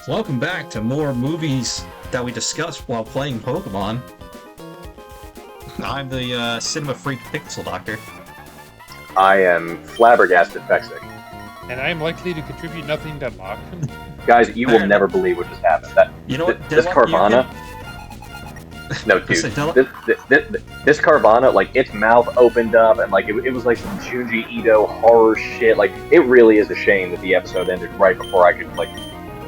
Welcome back to more movies that we discussed while playing Pokemon. I'm the cinema freak Pixel Doctor. I am flabbergasted Fexic. And I am likely to contribute nothing to Deadlock. Guys, you will never believe what just happened. You know what? This Carvana... No, dude. This Carvana, like, its mouth opened up, and, like, it was like some Junji Ito horror shit. Like, it really is a shame that the episode ended right before I could, like,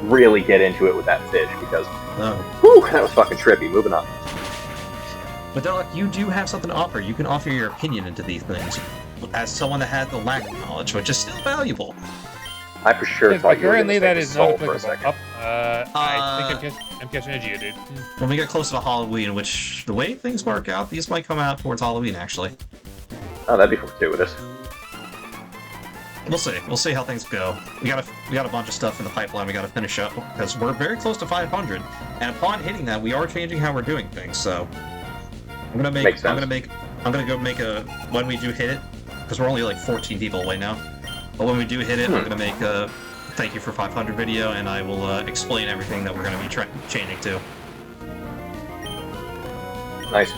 really get into it with that fish, because... Whew, that was fucking trippy. Moving on. But Deadlock, you do have something to offer. You can offer your opinion into these things. As someone that had the lack of knowledge, which is still valuable. I for sure thought you were going to that say is not for a applicable. second. I think I'm catching a Geodude. When we get closer to Halloween, which, the way things work out, these might come out towards Halloween, actually. Oh, that'd be fortuitous. We'll see. We'll see how things go. We got a bunch of stuff in the pipeline we got to finish up, because we're very close to 500, and upon hitting that, we are changing how we're doing things, so... I'm gonna go make a... When we do hit it, because we're only like 14 people away now, but when we do hit it, I'm gonna make a thank you for 500 video, and I will explain everything that we're gonna be changing to. Nice.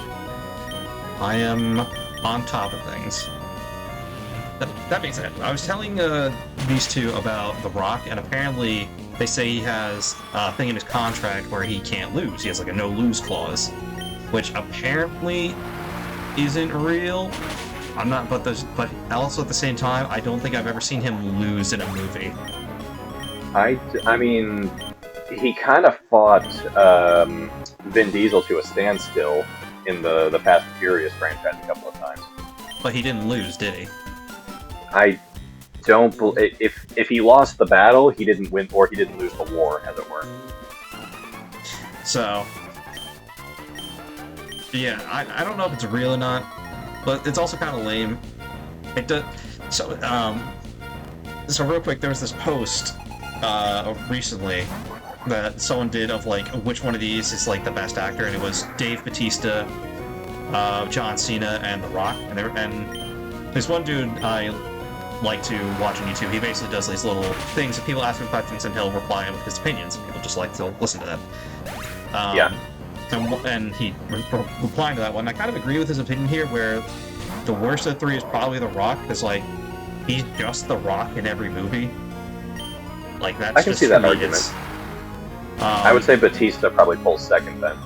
I am on top of things. That being said, I was telling these two about The Rock, and apparently they say he has a thing in his contract where he can't lose. He has like a no-lose clause, which apparently isn't real. I'm not, but also at the same time, I don't think I've ever seen him lose in a movie. I mean, he kind of fought Vin Diesel to a standstill in the Fast and Furious franchise a couple of times. But he didn't lose, did he? I don't believe... If he lost the battle, he didn't win, or he didn't lose the war, as it were. So... Yeah, I don't know if it's real or not, but it's also kind of lame. It does... So real quick, there was this post recently that someone did of, like, which one of these is, like, the best actor, and it was Dave Bautista, John Cena, and The Rock. And there's one dude I like to watch on YouTube. He basically does these little things, and people ask him questions, and he'll reply with his opinions, and people just like to listen to them. Yeah. And he replying to that one, I kind of agree with his opinion here, where the worst of the three is probably The Rock, because, like, he's just The Rock in every movie. Like, that's I can just, see that me, argument. I would say Batista probably pulls second then.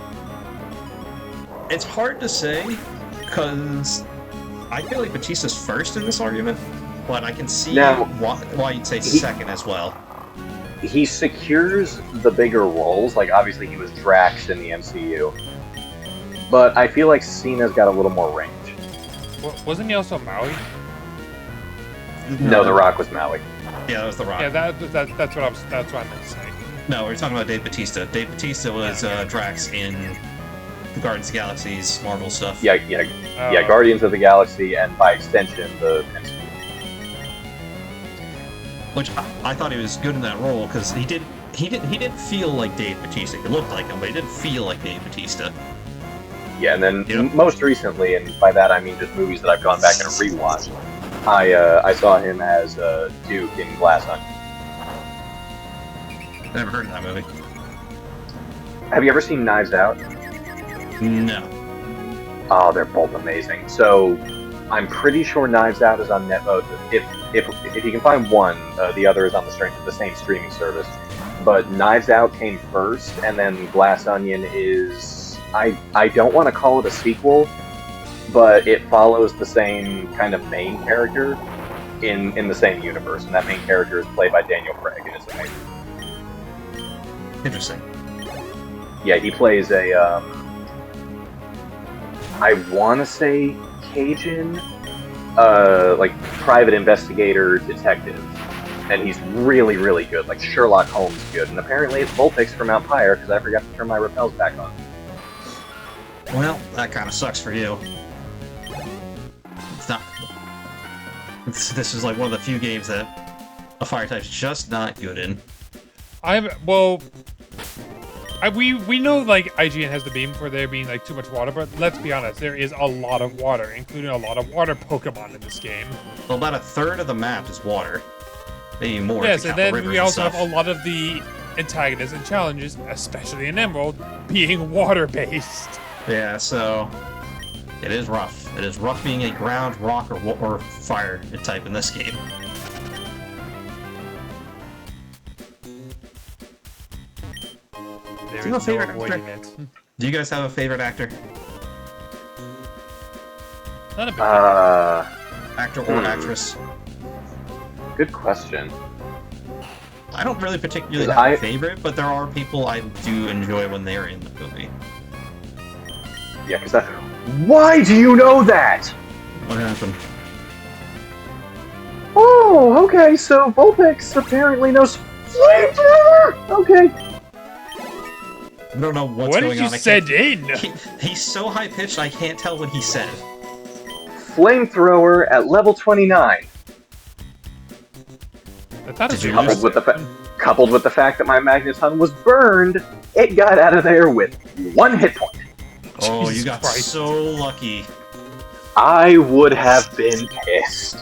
It's hard to say, because I feel like Batista's first in this argument, but I can see why you'd say second as well. He secures the bigger roles, like obviously he was Drax in the MCU, but I feel like Cena's got a little more range. Wasn't he also Maui? No, The Rock was Maui. Yeah, that was The Rock. Yeah, that's what I meant to say. No, we're talking about Dave Bautista. Dave Bautista was Drax in the Guardians of the Galaxy's Marvel stuff. Yeah, Guardians of the Galaxy, and by extension, the MCU. Which I thought he was good in that role, because he didn't feel like Dave Bautista. He looked like him, but he didn't feel like Dave Bautista. Yeah, and then most recently, and by that I mean just movies that I've gone back and rewatched, I saw him as Duke in Glass Onion. Never heard of that movie. Have you ever seen Knives Out? No. Oh, they're both amazing. So, I'm pretty sure Knives Out is on Netflix. If you can find one, the other is on the same streaming service. But Knives Out came first, and then Glass Onion is... I don't want to call it a sequel, but it follows the same kind of main character in the same universe, and that main character is played by Daniel Craig, and it's amazing. Interesting. Yeah, he plays a, I want to say Cajun, like, private investigator detective. And he's really, really good, like Sherlock Holmes good. And apparently it's Vulpix from Mount Pyre, because I forgot to turn my repels back on. Well, that kind of sucks for you. It's not... This is like one of the few games that a fire type's just not good in. We know, like, IGN has the beam for there being, like, too much water, but let's be honest, there is a lot of water, including a lot of water Pokemon in this game. Well, about a third of the map is water. Maybe more. Yes, and then we also have a lot of the antagonists and challenges, especially in Emerald, being water-based. Yeah, so it is rough. It is rough being a ground, rock, or fire type in this game. There Do you have a is no favorite avoiding actor? it. Do you guys have a favorite actor? Not a big Actor or actress? Good question. I don't really particularly 'Cause have a favorite, but there are people I do enjoy when they're in the movie. Yeah, because why do you know that? What happened? Oh, okay, so Vulpix apparently knows flamethrower! Okay. I don't know what's What going did you on. send in? He's so high-pitched, I can't tell what he said. Flamethrower at level 29. Did you Coupled with, coupled with the fact that my Magneton was burned, it got out of there with 1 hit point. Oh, Jesus you got Christ. so lucky. I would have been pissed.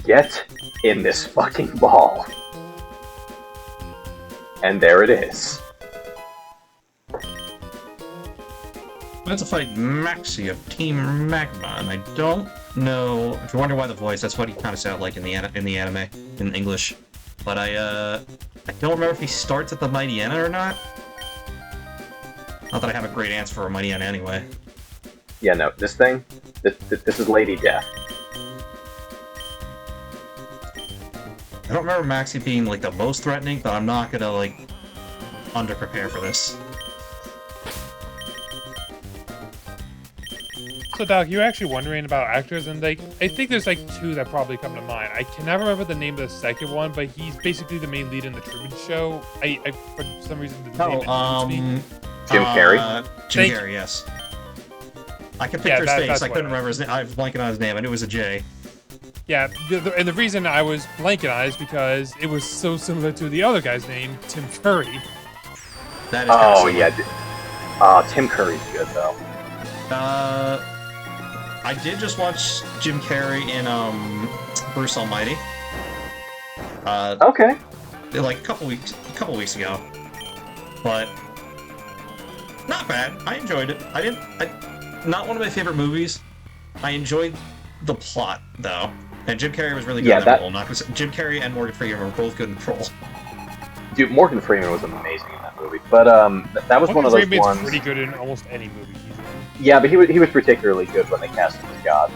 Get in this fucking ball. And there it is. Let's fight Maxi of Team Magma, and I don't know. If you're wondering why the voice, that's what he kind of sounded like in the anime, in English. But I don't remember if he starts at the Mighty Enna or not. Not that I have a great answer for a Mighty Enna anyway. Yeah, no, this thing, this is Lady Death. I don't remember Maxi being like the most threatening, but I'm not gonna like under-prepare for this. So, Doc, you're actually wondering about actors, and like, I think there's like 2 that probably come to mind. I can never remember the name of the second one, but he's basically the main lead in the Truman Show. I for some reason the name eludes me. Jim Carrey? Jim Carrey, yes. I can picture his face. that's I couldn't what remember his name. I was blanking on his name. I knew it was a J. Yeah, and the reason I was blanking on it is because it was so similar to the other guy's name, Tim Curry. That is Oh, kinda yeah. Tim Curry's good, though. I did just watch Jim Carrey in Bruce Almighty. Okay. Like a couple weeks ago, but not bad. I enjoyed it. Not one of my favorite movies. I enjoyed the plot though, and Jim Carrey was really good in that role. Not gonna say, Jim Carrey and Morgan Freeman were both good in the role. Dude, Morgan Freeman was amazing in that movie, but that was one of those ones. Pretty good in almost any movie he's in. Yeah, but he was particularly good when they cast him as God.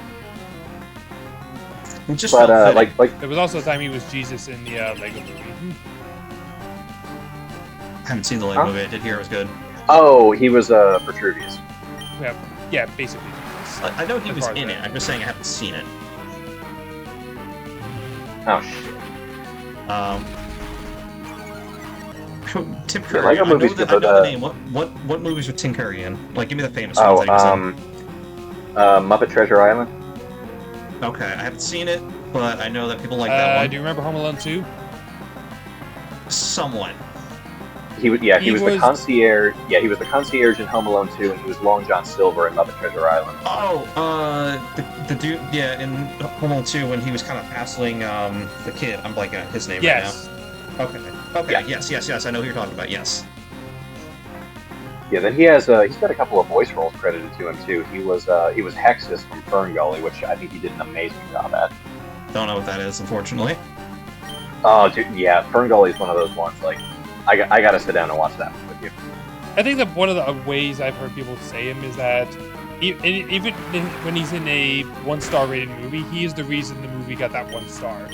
It just But felt fitting. like There was also a time he was Jesus in the Lego movie. I haven't seen the Lego movie. I did hear it was good. oh, he was Vitruvius. Yeah, basically. I know he As was far as in that. it. I'm just saying I haven't seen it. Oh shit. Tim Yeah, Curry. Lego I know, movies the, good, I know the but, name. What movies was Tim Curry in? Like, give me the famous Oh, ones that he was Muppet Treasure Island. in. Okay, I haven't seen it, but I know that people like that one. Do you remember Home Alone 2? Somewhat. He was the concierge. Yeah, he was the concierge in Home Alone 2, and he was Long John Silver in Muppet Treasure Island. Oh, the dude, yeah, in Home Alone 2 when he was kind of hassling the kid. I'm blanking on his name Yes. right now. Okay, Yeah. yes, I know who you're talking about, yes. Yeah, then he has he's got a couple of voice roles credited to him too. He was Hexus from Fern Gully, which I think he did an amazing job at. Don't know what that is, unfortunately. Oh, dude, yeah, Fern Gully is one of those ones. Like, I gotta sit down and watch that one with you. I think that one of the ways I've heard people say him is that even when he's in a 1-star rated movie, he is the reason the movie got that 1 star.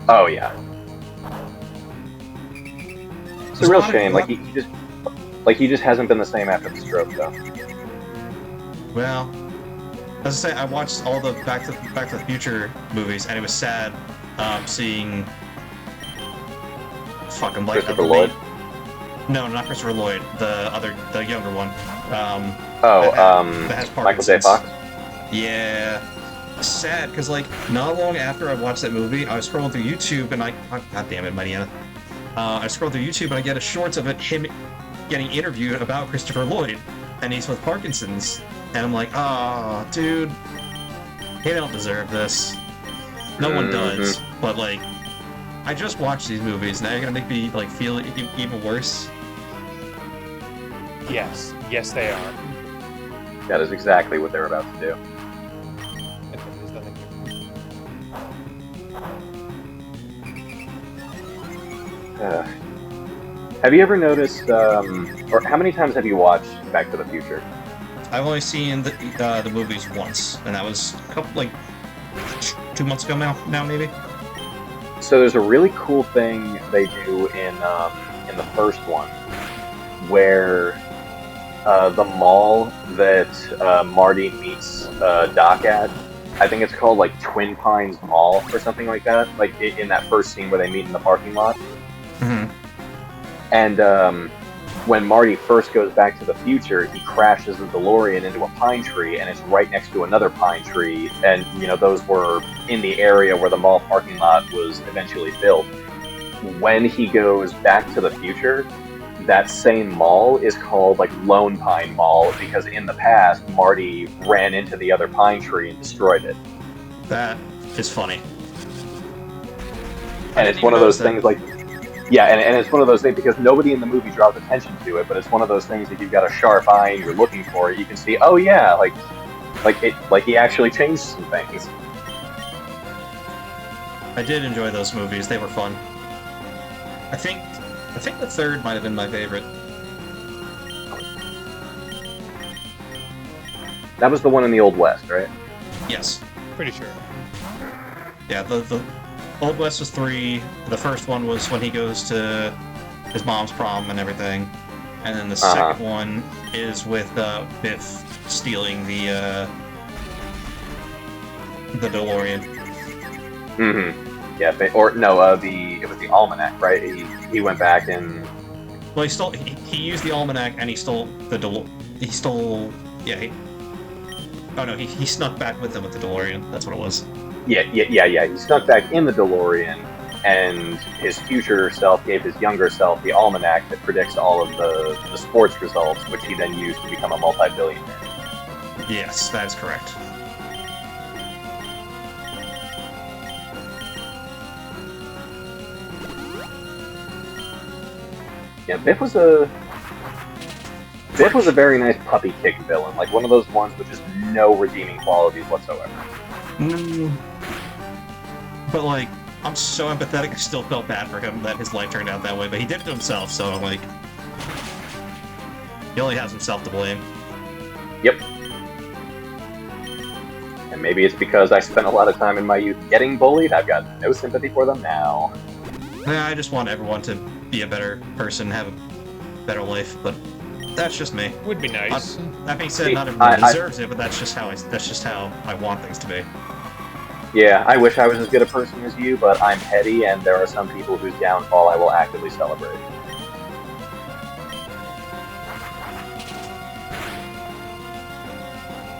Oh yeah. It's a real shame. Like he just hasn't been the same after the stroke, though. Well, as I say, I watched all the Back to the Future movies, and it was sad seeing. Fuck, I'm like Christopher Lloyd. No, not Christopher Lloyd. The younger one. Michael J. Parkinson's. Fox. Yeah. Sad, because like not long after I watched that movie, I was scrolling through YouTube and God damn it, Mariana. I scrolled through YouTube and I get a shorts of him getting interviewed about Christopher Lloyd, and he's with Parkinson's, and I'm like, oh, dude, he don't deserve this. No one does, but like, I just watched these movies. Now you're gonna make me like feel even worse. Yes, yes, they are. That is exactly what they're about to do. There's nothing here. Have you ever noticed, or how many times have you watched Back to the Future? I've only seen the movies once, and that was a couple, like 2 months ago now maybe. So there's a really cool thing they do in the first one, where the mall that Marty meets Doc at, I think it's called like Twin Pines Mall or something like that. Like in that first scene where they meet in the parking lot. Mm-hmm. And when Marty first goes back to the future, he crashes the DeLorean into a pine tree, and it's right next to another pine tree. And, you know, those were in the area where the mall parking lot was eventually built. When he goes back to the future, that same mall is called, like, Lone Pine Mall, because in the past, Marty ran into the other pine tree and destroyed it. That is funny. And it's one of those things, like... Yeah, and it's one of those things, because nobody in the movie draws attention to it, but it's one of those things that you've got a sharp eye and you're looking for it, you can see, oh yeah, like he actually changed some things. I did enjoy those movies. They were fun. I think the third might have been my favorite. That was the one in the Old West, right? Yes. Pretty sure. Yeah, the Old West was 3. The first one was when he goes to his mom's prom and everything. And then the second one is with Biff stealing the DeLorean. Mm-hmm. Yeah, it was the Almanac, right? He went back and... Well, he used the Almanac and he stole the he stole... Yeah, he snuck back with him with the DeLorean. That's what it was. Yeah. He snuck back in the DeLorean, and his future self gave his younger self the almanac that predicts all of the sports results, which he then used to become a multi-billionaire. Yes, that is correct. Yeah, Biff was a very nice puppy kick villain, like one of those ones with just no redeeming qualities whatsoever. But, like, I'm so empathetic, I still felt bad for him that his life turned out that way, but he did it to himself, so I'm like... He only has himself to blame. Yep. And maybe it's because I spent a lot of time in my youth getting bullied, I've got no sympathy for them now. Yeah, I just want everyone to be a better person, have a better life, but that's just me. Would be nice. That being said, not everyone deserves it, but that's just how I want things to be. Yeah, I wish I was as good a person as you, but I'm petty, and there are some people whose downfall I will actively celebrate.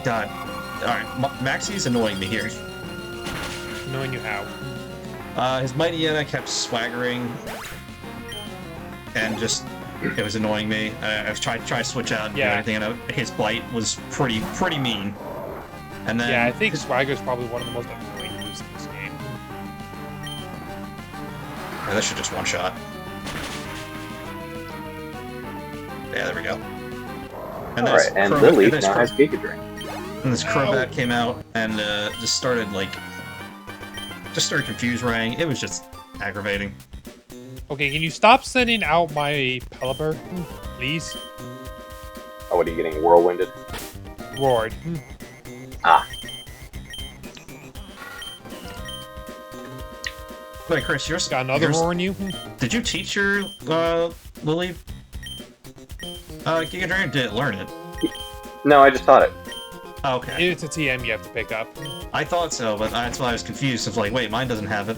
God. Alright, Maxie's annoying me here. Knowing you how. His Mighty Yenna kept swaggering, and just, it was annoying me. I was trying to switch out and do anything, and his bite was pretty mean. And then... Yeah, I think Swagger's probably one of the most annoying moves in this game. Yeah, that should just one shot. Yeah, there we go. And Alright, and Lily now has Giga Drain. And this Crobat came out and just started confuse Rang. It was just aggravating. Okay, can you stop sending out my Pelipper, please? Oh, what are you getting, whirlwinded? Roared. Ah. Wait, Chris, yours got another roar in you? Did you teach your Lily Giga Drain? Did it learn it? No, I just taught it. Oh, okay. It's a TM you have to pick up. I thought so, but that's why I was confused. I was like, wait, mine doesn't have it.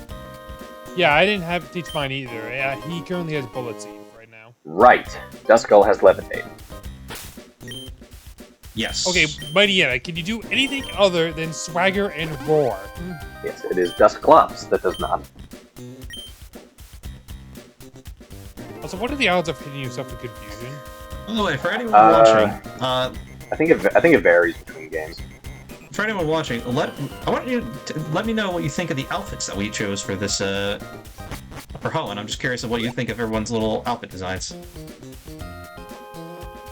Yeah, I didn't have to teach mine either. Yeah, he currently has Bullet Seed right now. Right. Duskull has Levitate. Yes. Okay, Mighty Yenna, can you do anything other than Swagger and Roar? Yes, it is Dusclops that does not. Also, what are the odds of hitting yourself with Confusion? By the way, for anyone watching, I think it varies between games. For anyone watching, I want you to let me know what you think of the outfits that we chose for this for Hoenn. I'm just curious of what you think of everyone's little outfit designs.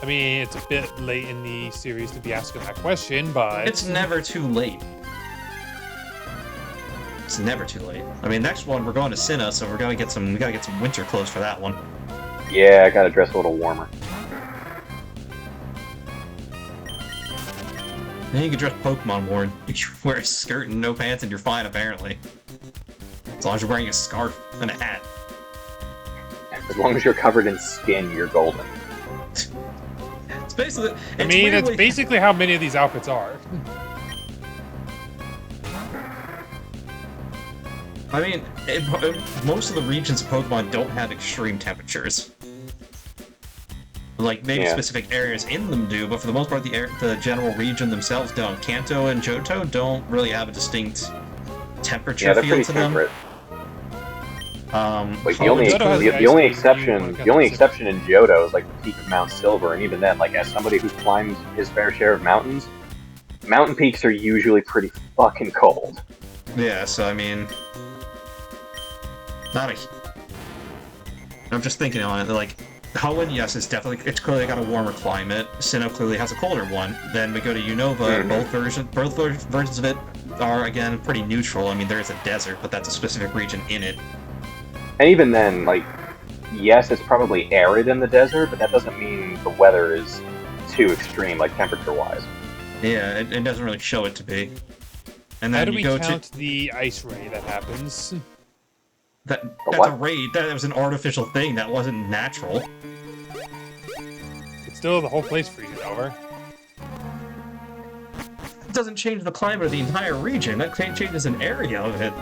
I mean, it's a bit late in the series to be asking that question, but It's never too late. It's never too late. I mean, next one we're going to Sinnoh, so we gotta get some winter clothes for that one. Yeah, I gotta dress a little warmer. Then you can dress Pokemon worn. You can wear a skirt and no pants and you're fine, apparently. As long as you're wearing a scarf and a hat. As long as you're covered in skin, you're golden. It's basically... I mean, that's basically how many of these outfits are. I mean, most of the regions of Pokemon don't have extreme temperatures. Like, maybe specific areas in them do, but for the most part, the general region themselves don't. Kanto and Johto don't really have a distinct temperature feel to them. Like the only exception in Johto is like the peak of Mount Silver, and even then, like as somebody who's climbed his fair share of mountains, mountain peaks are usually pretty fucking cold. Yeah, so I mean, I'm just thinking on it, like, Hoenn, yes, it's clearly got a warmer climate. Sinnoh clearly has a colder one. Then we go to Unova, both versions of it are, again, pretty neutral. I mean, there is a desert, but that's a specific region in it. And even then, like, yes, it's probably arid in the desert, but that doesn't mean the weather is too extreme, like, temperature-wise. Yeah, it doesn't really show it to be. And then how do we count the ice ray that happens? That's a raid. That was an artificial thing. That wasn't natural. It's still the whole place freezes over. It doesn't change the climate of the entire region. That changes an area of it.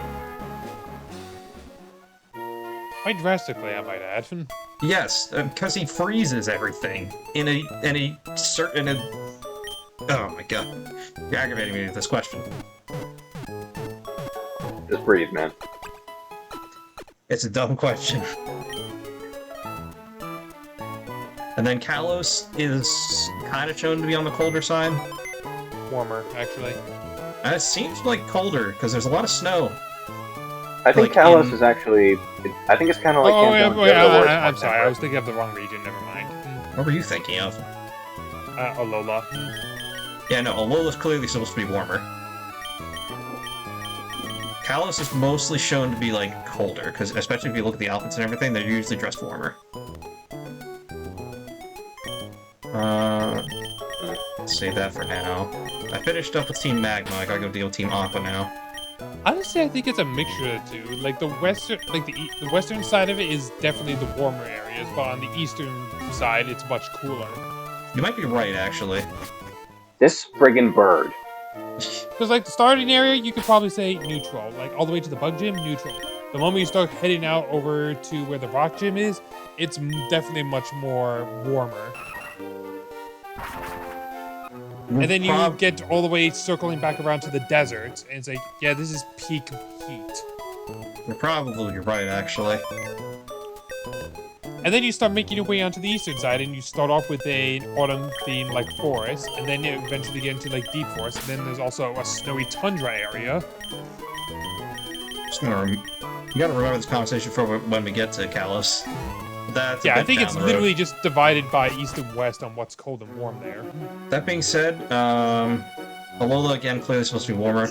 Quite drastically, I might add. Yes, because he freezes everything in a certain. Oh my god, you're aggravating me with this question. Just breathe, man. It's a dumb question. And then Kalos is kind of shown to be on the colder side. Warmer, actually. It seems like colder, because there's a lot of snow. I think Kalos is actually... I think it's kind of like... I'm sorry, I was thinking of the wrong region, never mind. What were you thinking of? Alola. Yeah, no, Alola's clearly supposed to be warmer. Kalos is mostly shown to be, like, colder, because especially if you look at the outfits and everything, they're usually dressed warmer. Let's save that for now. I finished up with Team Magma, I gotta go deal with Team Aqua now. Honestly, I think it's a mixture of the two. Like, the western side of it is definitely the warmer areas, but on the eastern side, it's much cooler. You might be right, actually. This friggin' bird. Because, like, the starting area, you could probably say neutral. Like, all the way to the bug gym, neutral. The moment you start heading out over to where the rock gym is, it's definitely much more warmer. And then you get all the way circling back around to the desert, and it's like, yeah, this is peak heat. You're probably right, actually. And then you start making your way onto the eastern side, and you start off with an autumn theme like forest, and then you eventually get into like deep forest, and then there's also a snowy tundra area. Just gonna you gotta remember this conversation for when we get to Kalos. That's I think it's literally just divided by east and west on what's cold and warm there. That being said, Alola again clearly supposed to be warmer.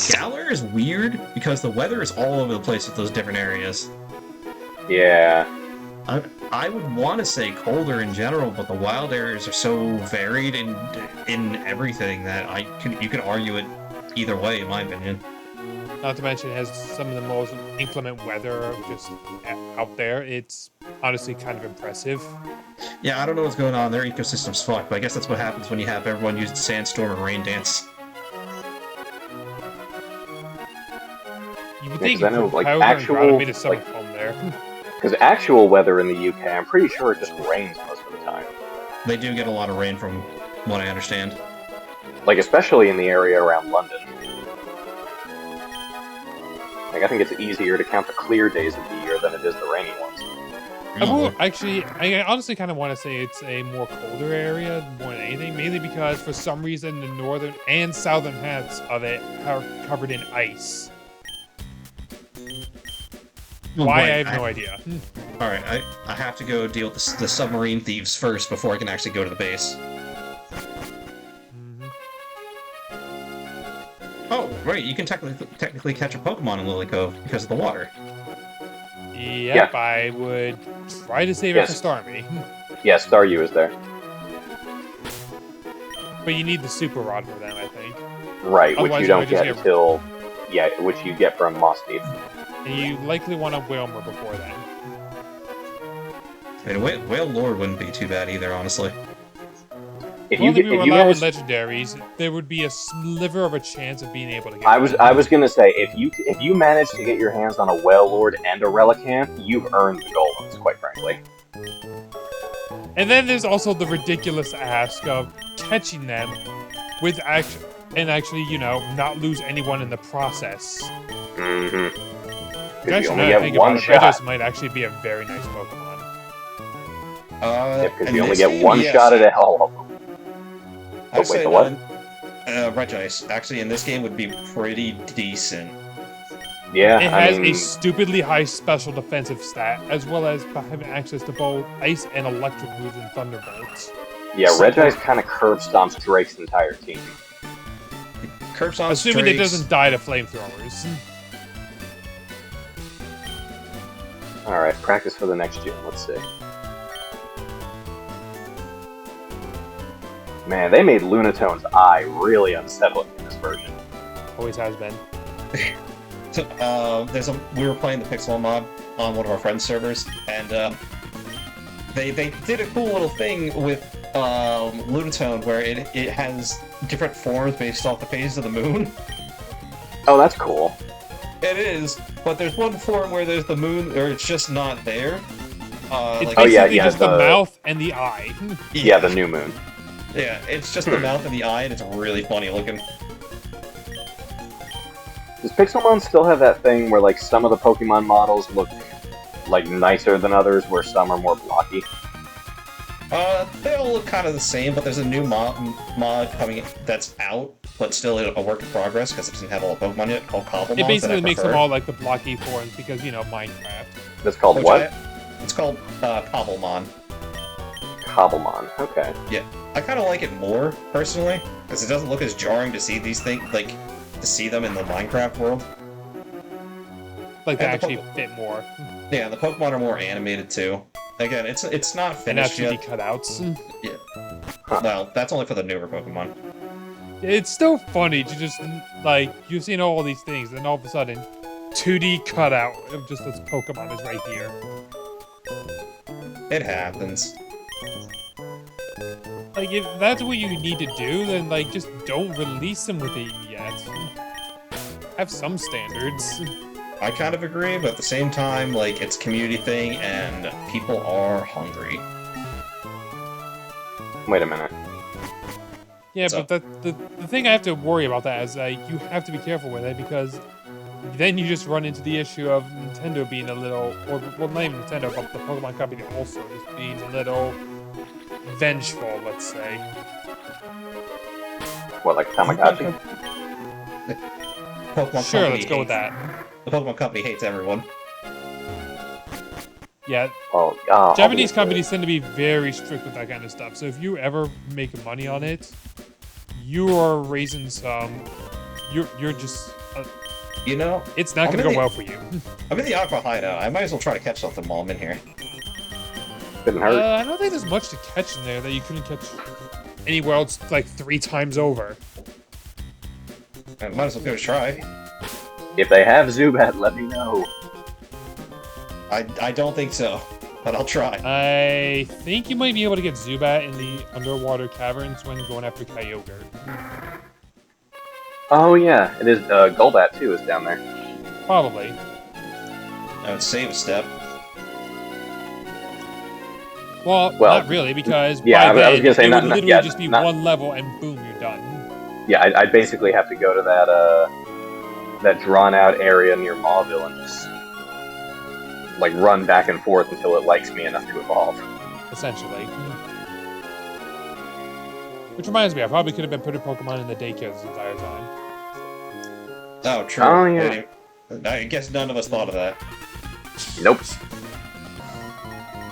Galar is weird because the weather is all over the place with those different areas. Yeah. I would want to say colder in general, but the wild areas are so varied in everything that you could argue it either way, in my opinion. Not to mention it has some of the most inclement weather just out there. It's honestly kind of impressive. Yeah, I don't know what's going on. Their ecosystem's fucked, but I guess that's what happens when you have everyone use Sandstorm and Rain Dance. You would think I know, like, made a summer home there. Because actual weather in the UK, I'm pretty sure it just rains most of the time. They do get a lot of rain from what I understand. Like, especially in the area around London. Like, I think it's easier to count the clear days of the year than it is the rainy ones. I honestly kind of want to say it's a more colder area more than anything, mainly because for some reason the northern and southern halves of it are covered in ice. Why, Wait, I have no idea. Alright, I have to go deal with the submarine thieves first before I can actually go to the base. Oh, right, you can technically catch a Pokemon in Lily Cove because of the water. Yep, I would try to save it for Starmie. Yeah, Staryu is there. But you need the Super Rod for them, I think. Right, which Otherwise you don't you might get just until... Yeah, which you get from Moss Teeth. And you likely want a Whalmer before then. I mean, Whale Lord wouldn't be too bad either, honestly. If Well, you we were if you allowed manage, legendaries, there would be a sliver of a chance of being able to get I was gonna say if you manage to get your hands on a Whale Lord and a Relicanth, you've earned the golems, quite frankly. And then there's also the ridiculous ask of catching them with action and actually, you know, not lose anyone in the process. Mm-hmm. Actually, You now only that I get think one about it, shot. Regis might actually be a very nice Pokemon. Because in you only this get game, one yes. shot at all of them. I'd wait, say the what? Regice, actually, in this game would be pretty decent. Yeah, It I has mean, a stupidly high special defensive stat, as well as having access to both ice and electric moves and thunderbolts. yeah, Regice kind of curb stomps Drake's entire team. Curb Stomp Assuming it Drakes- doesn't die to flamethrowers. Alright, practice for the next gym, let's see. Man, they made Lunatone's eye really unsettling in this version. Always has been. So, we were playing the Pixel mod on one of our friends' servers, and they did a cool little thing with Lunatone where it has different forms based off the phases of the moon. Oh, that's cool. It is, but there's one form where there's the moon, or it's just not there. It's Like, basically yeah, just the the- mouth and the eye. Yeah, the new moon. Yeah, it's just the mouth and the eye, and it's really funny looking. Does Pixelmon still have that thing where, like, some of the Pokemon models look, like, nicer than others, where some are more blocky? They all look kind of the same, but there's a new mod coming that's out, but still a work in progress because it doesn't have all the Pokemon yet, called Cobblemon. It basically makes them all like the blocky forms because, you know, Minecraft. That's called Which what? It's called Cobblemon. Cobblemon. Okay. Yeah, I kind of like it more personally because it doesn't look as jarring to see these things, like to see them in the Minecraft world. Like they And the actually fit more. Yeah, the Pokemon are more animated too. Again, it's not And not finished 2D yet. cutouts. Well, that's only for the newer Pokemon. It's still funny to just, like, you've seen all these things, then all of a sudden, 2D cutout of just this Pokemon is right here. It happens. Like, if that's what you need to do, then, like, just don't release them with it yet. Have some standards. I kind of agree, but at the same time, like, it's a community thing, and people are hungry. Wait a minute. Yeah, So- but the thing I have to worry about that is, like, you have to be careful with it, because then you just run into the issue of Nintendo being a little, or, well, not even Nintendo, but the Pokemon Company also just being a little vengeful, let's say. What, like Tamagotchi? Pokemon Sure, Company let's go with hates- that. The Pokemon Company hates everyone. Yeah, Oh, Japanese obviously. companies tend to be very strict with that kind of stuff. So if you ever make money on it, you are raising some. You're just. You know, It's not I'm going to go really- well for you. I'm in the Aqua hideout. I might as well try to catch something while I'm in here. Couldn't hurt. I don't think there's much to catch in there that you couldn't catch anywhere else like 3 times over. I might as well give it a try. If they have Zubat, let me know. I don't think so, but I'll try. I think you might be able to get Zubat in the underwater caverns when going after Kyogre. Oh yeah, it is. Golbat too is down there. Probably. I would save a step. Well, Well, not really, because yeah, by then, I was gonna say it not- would not- literally yeah, just be not- one level and boom, you're done. Yeah, I'd basically have to go to that drawn out area near Mauville and just like run back and forth until it likes me enough to evolve. Essentially. Which reminds me, I probably could have been putting Pokemon in the daycare this entire time. Oh, true. Oh, yeah. I guess none of us thought of that. Nope.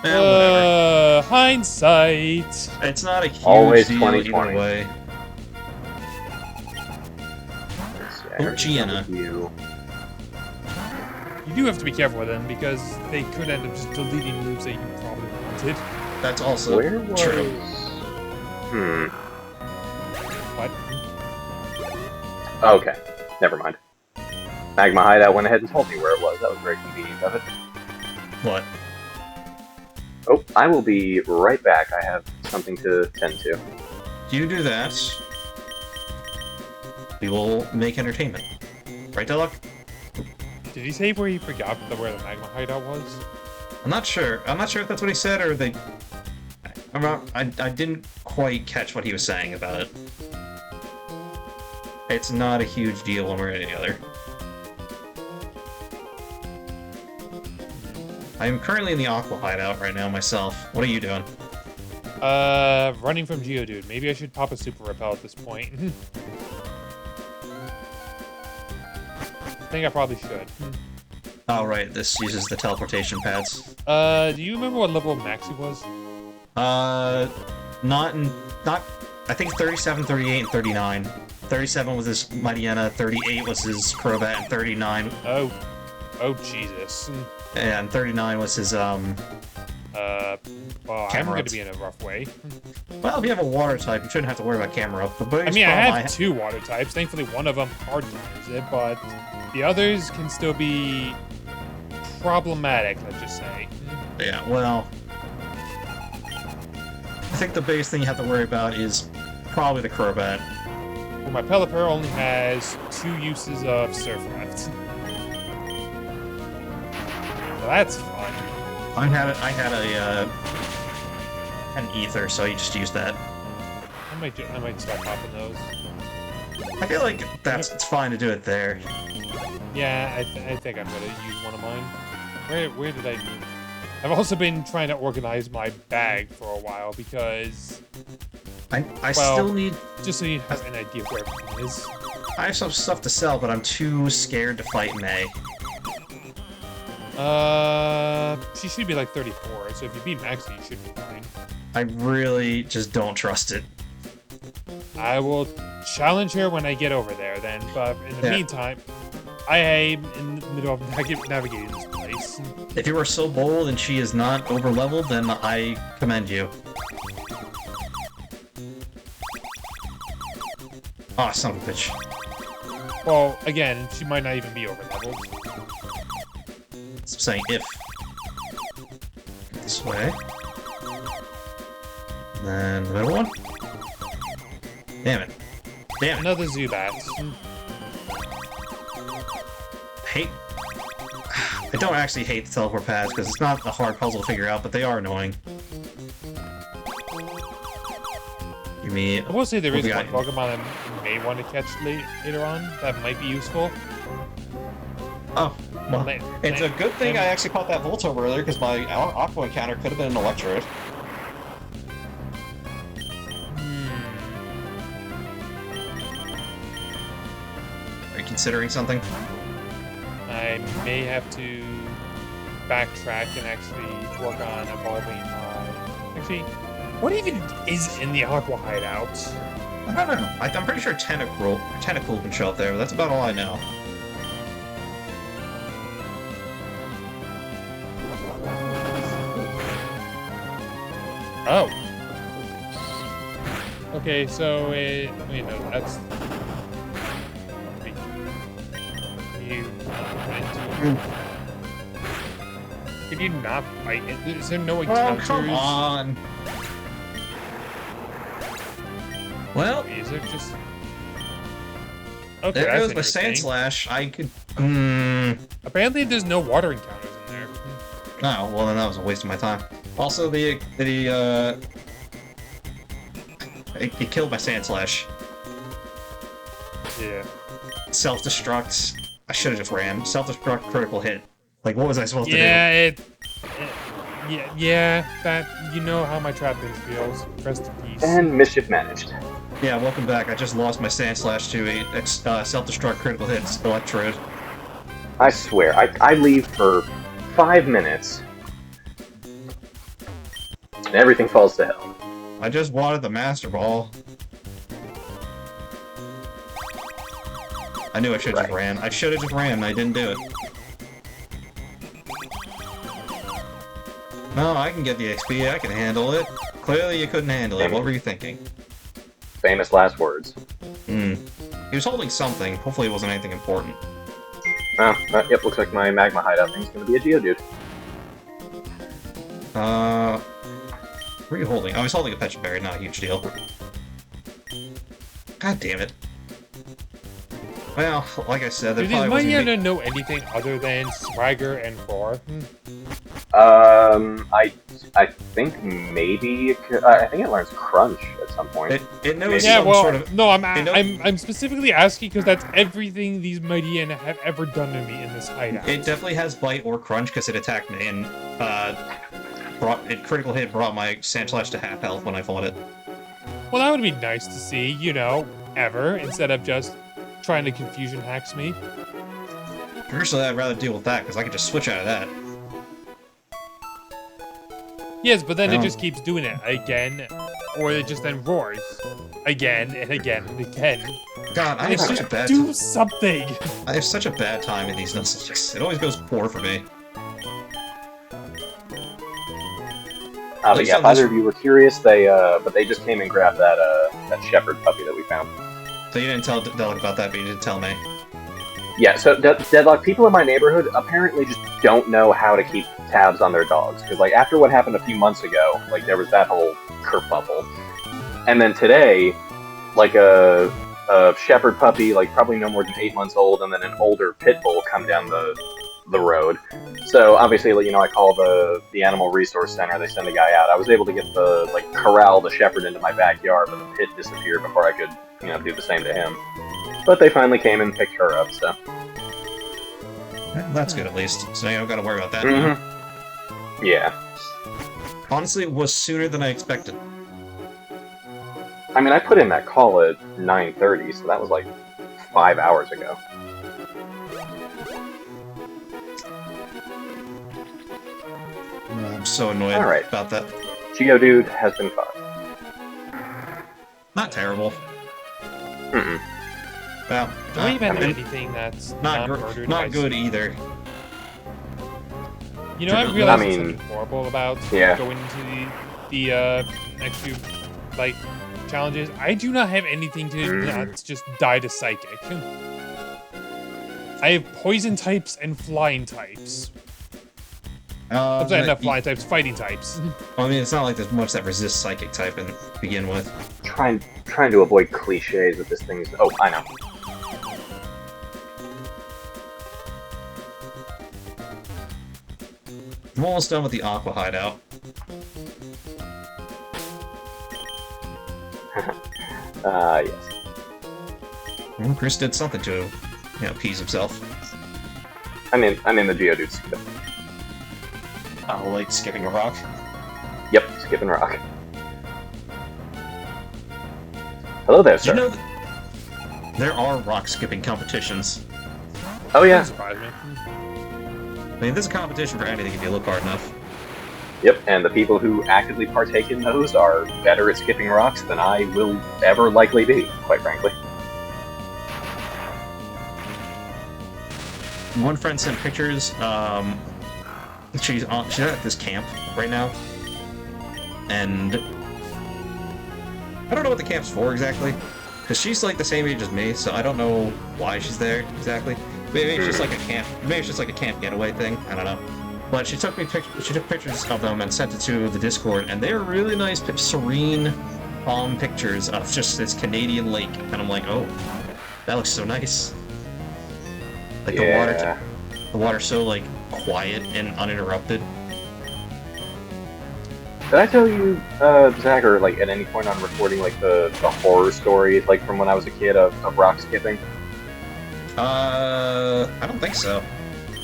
Whatever. Hindsight. It's not a huge Always deal 20/20. either way. Let's see, I Oh, already Gianna. done with you. You do have to be careful with them because they could end up just deleting moves that you probably wanted. That's also Where was... true. But Okay, never mind. Magma Hideout went ahead and told me where it was. That was very convenient of it. What? Oh, I will be right back. I have something to tend to. You do that. We will make entertainment. Right, Deluck? did he say where he forgot where the magma hideout was? I'm not sure. I'm not sure if that's what he said or they. I'm not. I didn't quite catch what he was saying about it. It's not a huge deal one way or the other. I am currently in the Aqua hideout right now myself. What are you doing? Running from Geodude. Maybe I should pop a super repel at this point. I think I probably should. Oh, right. This uses the teleportation pads. Do you remember what level Maxi was? Not. I think 37, 38, and 39. 37 was his Mightyena, 38 was his Crobat, and 39. Oh, Jesus. And 39 was his, Well, I'm Camera going up. to be in a rough way. Well, if you have a water type, you shouldn't have to worry about camera up. The I biggest mean, I problem have two water types. Thankfully, one of them hard counters it, but the others can still be problematic, let's just say. Yeah, well... I think the biggest thing you have to worry about is probably the Crobat. Well, my Pelipper only has 2 uses of Surf left. So that's fun. I had an Ether, so you just use that. I might start popping those. I feel like it's fine to do it there. Yeah, I think I'm gonna use one of mine. Where did I move? I've also been trying to organize my bag for a while because I well, still need... just so you have an idea of where everything is. I have some stuff to sell, but I'm too scared to fight May. She should be like 34, so if you beat Maxi, you should be fine. I really just don't trust it. I will challenge her when I get over there then, but in the Yeah. meantime, I am in the middle of navigating this place. If you are so bold and she is not over-leveled, then I commend you. Ah, son of a bitch. Well, again, she might not even be over-leveled. I'm saying if. This way. Then the middle one. Damn it. Damn it. Another Zubat. Hate... I don't actually hate the teleport pads, because it's not a hard puzzle to figure out, but they are annoying. Give me... I will say there What is we one got? Pokemon I may want to catch later on that might be useful. Oh, well, Lan- it's a Lan- good thing Lan- I actually caught that Voltorb earlier, because my Aqua encounter could have been an Electrode. Are you considering something? I may have to backtrack and actually work on evolving my... Actually, what even is in the Aqua Hideout? I don't know. I'm pretty sure Tentacle can show up there, but that's about all I know. Oh. Okay, so wait, no, that's... Wait. Can you not fight it? Is there no Oh, encounters? come on! Well, Is there just... Okay, there that's goes my Sand interesting. Slash. I could... Apparently there's no water encounters in there. Oh, well then that was a waste of my time. Also, it killed my Sand Slash. Yeah. Self-destruct. I should have just ran. Self-destruct, critical hit. Like, what was I supposed to do? Yeah, that, you know how my trap base feels. Rest in peace. And mischief managed. Yeah, welcome back. I just lost my Sand Slash to a self-destruct critical hits Electrode. I swear, I leave for 5 minutes, and everything falls to hell. I just wanted the Master Ball. I knew I should have just ran. I should have just ran, and I didn't do it. No, I can get the XP, I can handle it. Clearly you couldn't handle it. What were you thinking? Famous last words. He was holding something. Hopefully it wasn't anything important. Oh, yep, looks like my magma hideout thing's gonna be a Geodude. What are you holding? Oh, I was holding a Pecha Berry, not a huge deal. God damn it. Well, like I said, there Do probably these wasn't Mightyena know anything other than Swagger and Roar? I think maybe I think it learns Crunch at some point. It knows Yeah, some well, sort of... no, I'm specifically asking because that's everything these Mightyena have ever done to me in this hideout. It definitely has Bite or Crunch because it attacked me, and critical hit brought my Sandslash to half health when I fought it. Well, that would be nice to see, you know, ever, instead of just trying to confusion hacks me. Personally, I'd rather deal with that because I could just switch out of that. Yes, but then it just keeps doing it again, or it just then roars again and again and again. God, I have such a bad Do something! I have such a bad time in these Nuzlocke. It always goes poor for me. But yeah, if either of you were curious, but they just came and grabbed that shepherd puppy that we found. So you didn't tell Deadlock about that, but you did tell me. Yeah, so Deadlock, people in my neighborhood apparently just don't know how to keep tabs on their dogs. Because, like, after what happened a few months ago, like, there was that whole kerfuffle. And then today, like, a shepherd puppy, like, probably no more than 8 months old, and then an older pit bull come down the road. So, obviously, you know, I call the Animal Resource Center, they send a guy out. I was able to get corral the shepherd into my backyard, but the pit disappeared before I could, you know, do the same to him. But they finally came and picked her up, so... Well, that's good, at least. So now you don't gotta worry about that now. Yeah. Honestly, it was sooner than I expected. I mean, I put in that call at 9:30, so that was like 5 hours ago. I'm so annoyed about that. Geodude has been caught. Not terrible. Well, Do I even anything that's not murdered? Not good either. You know, I realize there's something horrible about going into the next few like challenges. I do not have anything to not just die to Psychic. I have poison types and flying types. I'm sorry, not flying types, fighting types. Well, I mean, it's not like there's much that resists Psychic type to begin with. Trying to avoid cliches with this thing. Oh, I know. I'm almost done with the Aqua hideout. Yes. Well, Chris did something to, you know, appease himself. I'm in the Geodude skip. Oh, like skipping a rock? Yep, skipping rock. Hello there, sir. Did you know there are rock skipping competitions? Oh yeah. Surprise me. I mean, there's a competition for anything if you look hard enough. Yep, and the people who actively partake in those are better at skipping rocks than I will ever likely be, quite frankly. One friend sent pictures. She's at this camp right now, and I don't know what the camp's for exactly, because she's like the same age as me, so I don't know why she's there exactly. Maybe it's just like a camp. Maybe it's just like a camp getaway thing. I don't know. But she took pictures of them and sent it to the Discord, and they are really nice, serene, calm pictures of just this Canadian lake. And I'm like, oh, that looks so nice. Like the water's so like quiet and uninterrupted. Did I tell you, Zach, or like at any point on recording like the horror stories like from when I was a kid of rock skipping? I don't think so.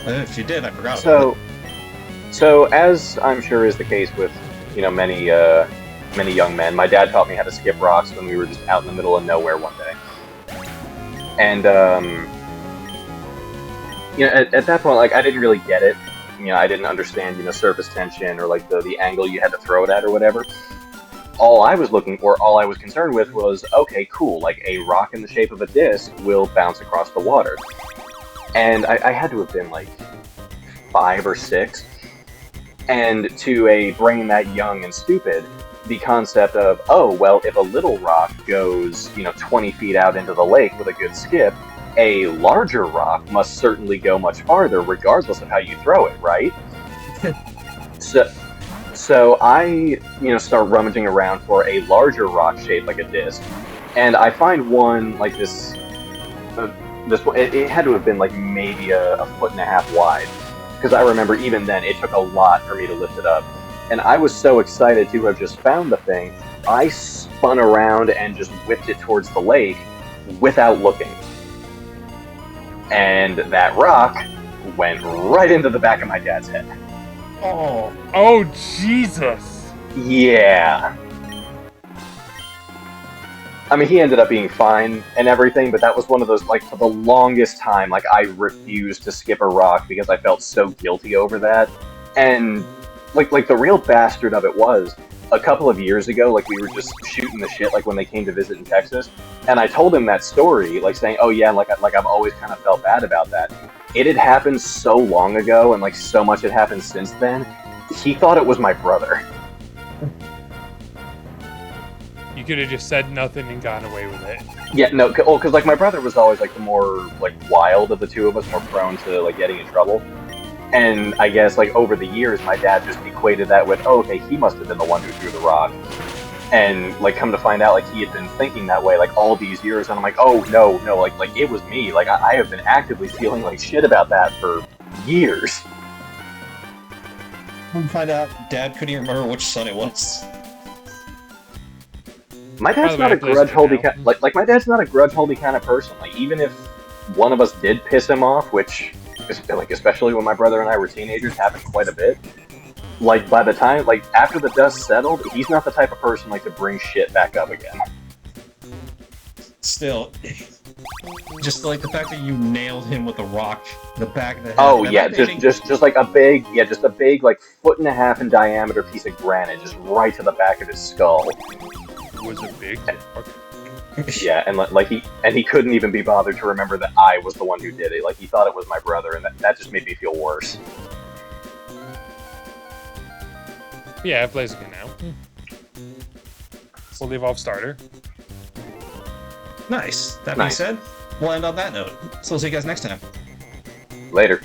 If you did, I forgot about it. So as I'm sure is the case with, you know, many young men, my dad taught me how to skip rocks when we were just out in the middle of nowhere one day. And you know, at that point, like I didn't really get it, I didn't understand, surface tension or like the angle you had to throw it at or whatever. All I was looking for, all I was concerned with was, okay, cool, like a rock in the shape of a disc will bounce across the water. And I had to have been like 5 or 6. And to a brain that young and stupid, the concept of, oh, well, if a little rock goes, 20 feet out into the lake with a good skip, a larger rock must certainly go much farther, regardless of how you throw it, right? So I, start rummaging around for a larger rock shaped like a disc, and I find one like this. This one, it had to have been like maybe a 1.5 wide, because I remember even then it took a lot for me to lift it up, and I was so excited to have just found the thing, I spun around and just whipped it towards the lake without looking. And that rock went right into the back of my dad's head. Oh, Jesus! Yeah. I mean, he ended up being fine and everything, but that was one of those, like, for the longest time, like, I refused to skip a rock because I felt so guilty over that. And, like the real bastard of it was, a couple of years ago, like, we were just shooting the shit, like, when they came to visit in Texas, and I told him that story, like, saying, oh yeah, like I've always kind of felt bad about that. It had happened so long ago, and, like, so much had happened since then, he thought it was my brother. You could have just said nothing and gotten away with it. Yeah, no, because, like, my brother was always, like, the more, like, wild of the two of us, more prone to, like, getting in trouble. And I guess, like, over the years, my dad just equated that with, oh, okay, he must have been the one who threw the rock. And, like, come to find out, like, he had been thinking that way, like, all these years, and I'm like, oh, no, like, it was me. Like, I have been actively feeling like shit about that for years. Come find out, Dad couldn't even remember which son it was. My dad's not a grudge-holdy kind. Like my dad's not a grudge-holdy kind of person. Like, even if one of us did piss him off, which, like, especially when my brother and I were teenagers, happened quite a bit. Like, by the time, like, after the dust settled, he's not the type of person, like, to bring shit back up again. Still, just like the fact that you nailed him with a rock in the back of the head. Oh yeah, just like a big, like 1.5 foot in diameter piece of granite, just right to the back of his skull. Was it big? Yeah, and like he couldn't even be bothered to remember that I was the one who did it. Like, he thought it was my brother, and that just made me feel worse. Yeah, it plays again now. We'll leave off starter. Nice. That being said, we'll end on that note. So we'll see you guys next time. Later.